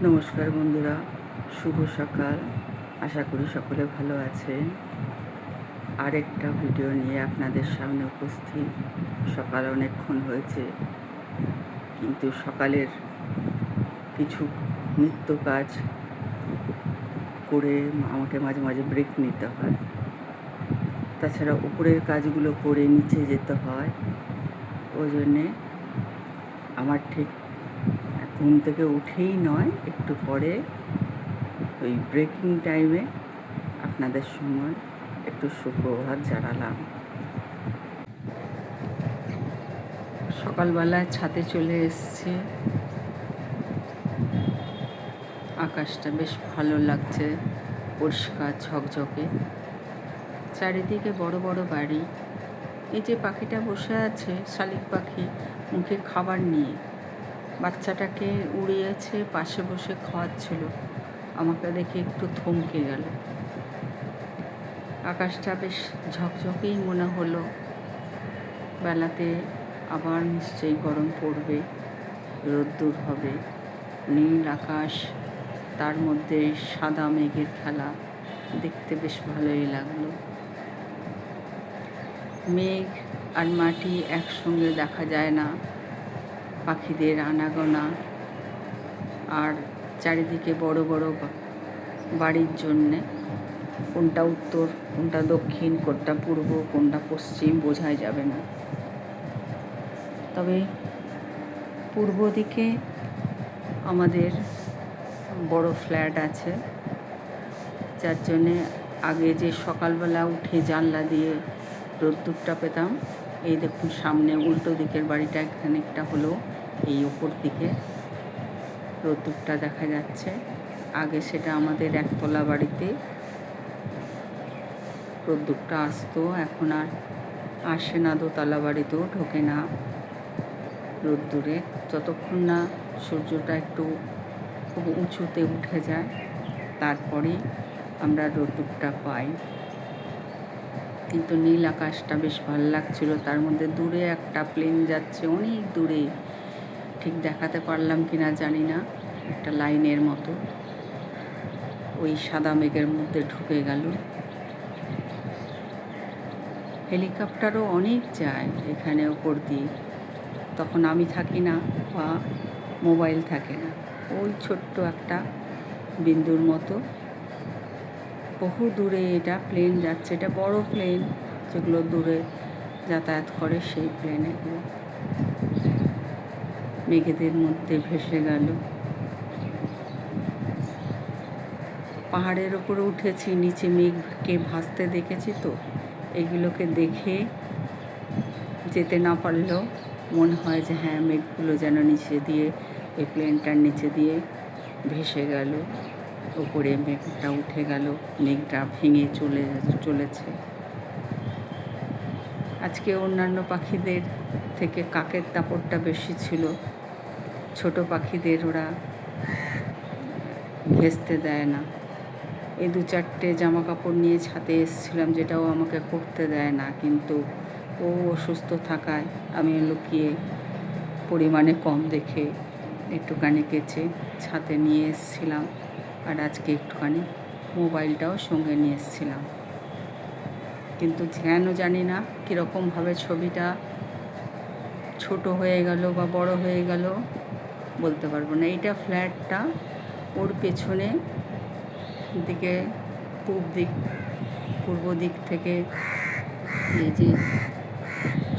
নমস্কার বন্ধুরা, শুভ সকাল। আশা করি সকলে ভালো আছেন। আরেকটা ভিডিও নিয়ে আপনাদের সামনে উপস্থিত। সকাল অনেকক্ষণ হয়েছে, কিন্তু সকালের কিছু নিত্য কাজ করে আমাকে মাঝে মাঝে ব্রেক নিতে হয়। তাছাড়া উপরের কাজগুলো করে নিচে যেতে হয়। ওই জন্যে আমার ঠিক ঘুম থেকে উঠেই নয়, একটু পরে ওই ব্রেকিং টাইমে আপনাদের সময় একটু সুপ্রভাত জানালাম। সকালবেলা ছাদে চলে এসেছি। আকাশটা বেশ ভালো লাগছে, পরিষ্কার ঝকঝকে। চারিদিকে বড় বড় বাড়ি। এই যে পাখিটা বসে আছে, শালিক পাখি, মুখে খাবার নিয়ে বাচ্চাটাকে উড়িয়েছে, পাশে বসে খাওয়াচ্ছিল। আমাকে দেখে একটু থমকে গেল। আকাশটা বেশ ঝকঝকেই মনে হলো। বেলাতে আবার নিশ্চয়ই গরম পড়বে, রোদ্দুর হবে। নীল আকাশ, তার মধ্যে সাদা মেঘের খেলা, দেখতে বেশ ভালোই লাগলো। মেঘ আর মাটি একসঙ্গে দেখা যায় না। পাখিদের আনাগোনা আর চারিদিকে বড় বড় বাড়ির জন্যে কোনটা উত্তর, কোনটা দক্ষিণ, কোনটা পূর্ব, কোনটা পশ্চিম বোঝাই যাবে না। তবে পূর্ব দিকে আমাদের বড় ফ্ল্যাট আছে, যার জন্যে আগে যে সকালবেলা উঠে জানলা দিয়ে রোদ্দুরটা পেতাম, এই দেখুন সামনে উল্টো দিকের বাড়িটা খানিকটা হলো এই ওপর দিকে রোদ্দুরটা দেখা যাচ্ছে। আগে সেটা আমাদের একতলা বাড়িতে রোদ্দুরটা আসতো, এখন আর আসে না। দোতলা বাড়িতেও ঢোকে না রোদ্দুরে, যতক্ষণ না সূর্যটা একটু খুব উঁচুতে উঠে যায়, তারপরেই আমরা রোদ্দুরটা পাই। কিন্তু নীল আকাশটা বেশ ভালো লাগছিল। তার মধ্যে দূরে একটা প্লেন যাচ্ছে, অনেক দূরে, ঠিক দেখাতে পারলাম কি না জানি না, একটা লাইনের মতো ওই সাদা মেঘের মধ্যে ঢুকে গেল। হেলিকপ্টারও অনেক যায় এখানে ওপর দিয়ে, তখন আমি থাকি না বা মোবাইল থাকে না। ওই ছোট্ট একটা বিন্দুর মতো বহু দূরে এটা প্লেন যাচ্ছে। এটা বড় প্লেন, যেগুলো দূরে যাতায়াত করে, সেই প্লেন এগুলো মেঘেদের মধ্যে ভেসে গেল। পাহাড়ের ওপরে উঠেছি, নিচে মেঘকে ভাসতে দেখেছি, তো এগুলোকে দেখে যেতে না পারলেও মনে হয় যে হ্যাঁ, মেঘগুলো যেন নিচে দিয়ে, ওই প্লেনটার নিচে দিয়ে ভেসে গেল। ওপরে মেঘটা উঠে গেল, মেঘটা ভেঙে চলেছে। আজকে অন্যান্য পাখিদের থেকে কাকের দাপটটা বেশি ছিল। ছোট পাখিদের ওরা ভেস্তে দেয় না। এই 2-4টে জামা কাপড় নিয়ে ছাদে এসেছিলাম, যেটাও আমাকে করতে দেয় না, কিন্তু ও অসুস্থ থাকায় আমি লুকিয়ে পরিমাণে কম দেখে একটুখানি কেচে ছাদে নিয়ে এসেছিলাম। আর আজকে একটুখানি মোবাইলটাও সঙ্গে নিয়ে এসেছিলাম। কিন্তু কেন জানি না কীরকমভাবে ছবিটা ছোট হয়ে গেল বা বড় হয়ে গেল বলতে পারবো না। এইটা ফ্ল্যাটটা, ওর পেছনে দিকে পূর্ব দিক থেকে এই যে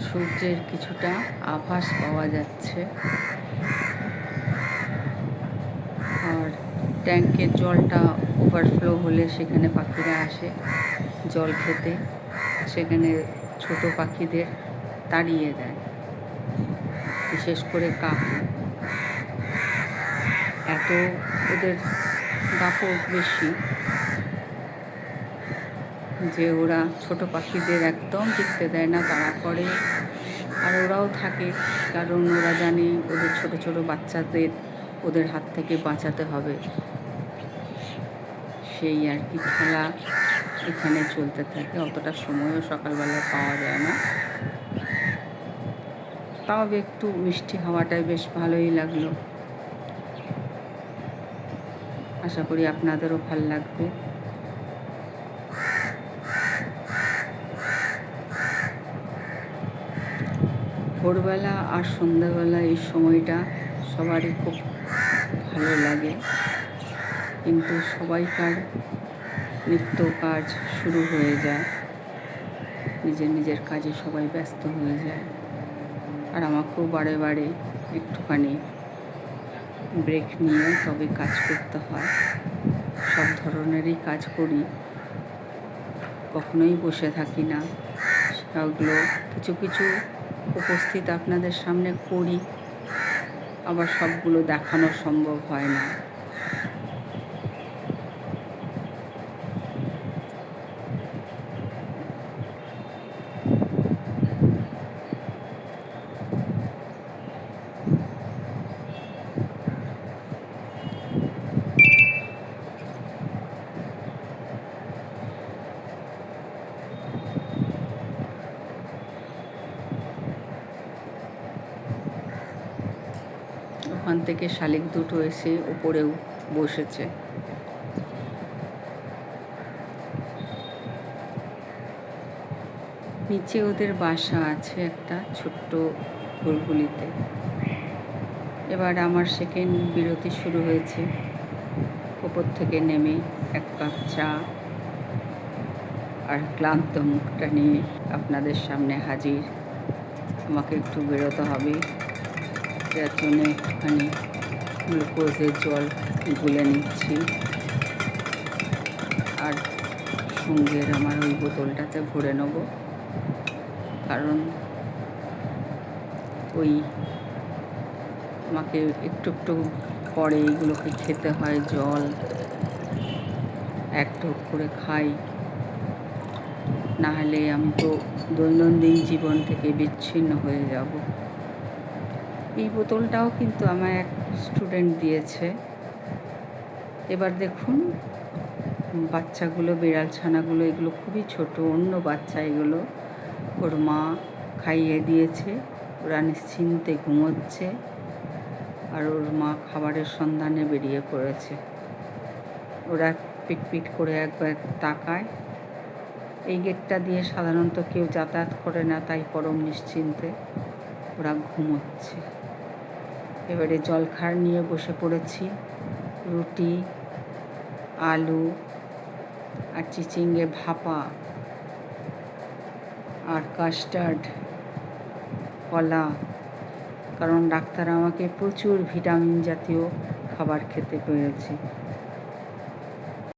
সূর্যের কিছুটা আভাস পাওয়া যাচ্ছে। আর ট্যাঙ্কের জলটা ওভারফ্লো হলে সেখানে পাখিরা আসে জল খেতে, সেখানে ছোট পাখিদের তাড়িয়ে দেয়, বিশেষ করে কাক। এত ওদের দাপট বেশি যে ওরা ছোট পাখিদের একদম টিকতে দেয় না, তাড়া করে। আর ওরাও থাকে, কারণ ওরা জানে ওদের ছোট ছোট বাচ্চাদের ওদের হাত থেকে বাঁচাতে হবে। সেই আর কি খেলা এখানে চলতে থাকে। অতটা সময়ও সকালবেলা পাওয়া যায় না, তাও একটু মিষ্টি হাওয়াটাই বেশ ভালোই লাগলো। আশা করি আপনাদেরও ভাল লাগবে। ভোরবেলা আর সন্ধ্যাবেলা এই সময়টা সবারই খুব ভালো লাগে, কিন্তু সবাইকার নিত্য কাজ শুরু হয়ে যায়, নিজের নিজের কাজে সবাই ব্যস্ত হয়ে যায়। আর আমাকেও বারে বারে একটুখানি ব্রেক নিয়ে তবে কাজ করতে হয়। সব ধরনেরই কাজ করি, কখনোই বসে থাকি না। সেগুলো কিছু কিছু উপস্থিত আপনাদের সামনে করি, আবার সবগুলো দেখানো সম্ভব হয় না। ওখান থেকে শালিক দুটো এসে উপরেও বসেছে। নিচে ওদের বাসা আছে একটা ছোট্ট ঘুলঘুলিতে। এবার আমার সেকেন্ড বিরতি শুরু হয়েছে। ওপর থেকে নেমে এক কাপ চা আর ক্লান্ত মুখটা নিয়ে আপনাদের সামনে হাজির। আমাকে একটু বেরোতে হবে, যার জন্য একটুখানি গ্লুকোজের জল গুলে নিচ্ছি। আর সঙ্গের আমার ওই বোতলটাতে ভরে নেব, কারণ ওই আমাকে একটু একটু পরে এইগুলোকে খেতে হয়। জল এক ঢোক করে খাই, নাহলে আমি তো দৈনন্দিন জীবন থেকে বিচ্ছিন্ন হয়ে যাব। এই বোতলটাও কিন্তু আমার এক স্টুডেন্ট দিয়েছে। এবার দেখুন বাচ্চাগুলো, বিড়াল ছানাগুলো, এগুলো খুবই ছোট, অন্য বাচ্চা এগুলো। ওর মা খাইয়ে দিয়েছে, ওরা নিশ্চিন্তে ঘুমোচ্ছে, আর ওর মা খাবারের সন্ধানে বেরিয়ে পড়েছে। ওরা পিটপিট করে একবার তাকায়। এই গেটটা দিয়ে সাধারণত কেউ যাতায়াত করে না, তাই পরম নিশ্চিন্তে ওরা ঘুমোচ্ছে। এবারে জলখাবার নিয়ে বসে পড়েছি। রুটি, আলু আর চিচিঙ্গে ভাপা আর কাস্টার্ড, কলা, কারণ ডাক্তার আমাকে প্রচুর ভিটামিন জাতীয় খাবার খেতে বলেছে।